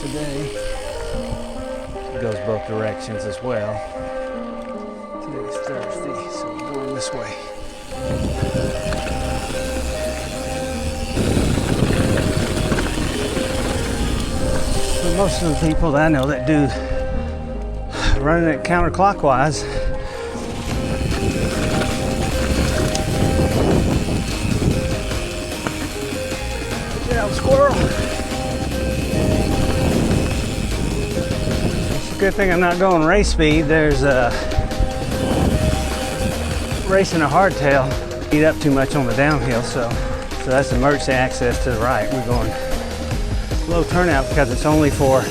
today. It goes both directions as well. Today's Thursday, so we're going this way. So most of the people that I know that do running it counterclockwise, get out, squirrel. It's a good thing I'm not going race speed. There's a racing a hardtail, eat up too much on the downhill, so that's emergency access to the right. We're going low turnout because it's only for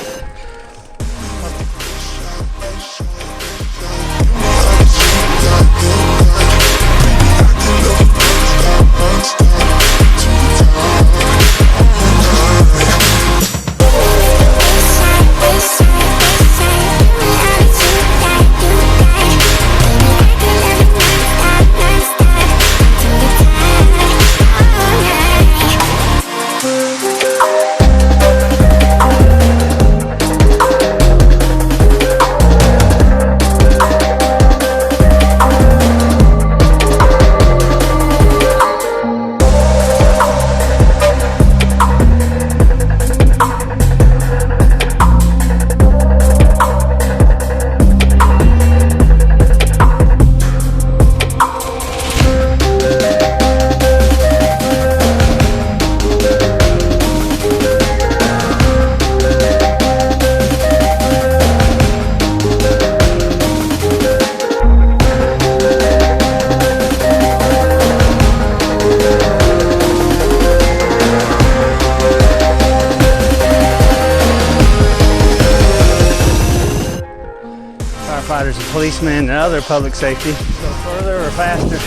firefighters and policemen and other public safety. Go further or faster. These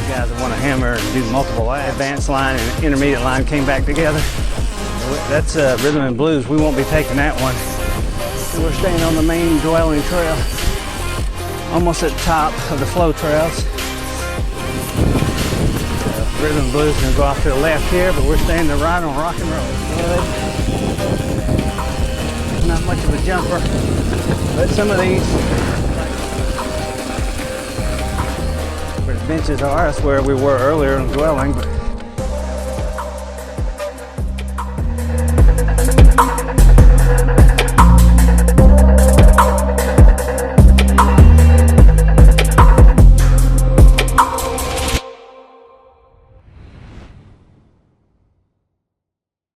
guys that want to hammer and do multiple laps. Advanced line and intermediate line came back together. That's rhythm and blues. We won't be taking that one. So we're staying on the main dwelling trail, almost at the top of the flow trails. Rhythm and blues is going to go off to the left here, but we're staying to the right on rock and roll. Not much of a jumper, but some of these, where the benches are, that's where we were earlier in the dwelling. But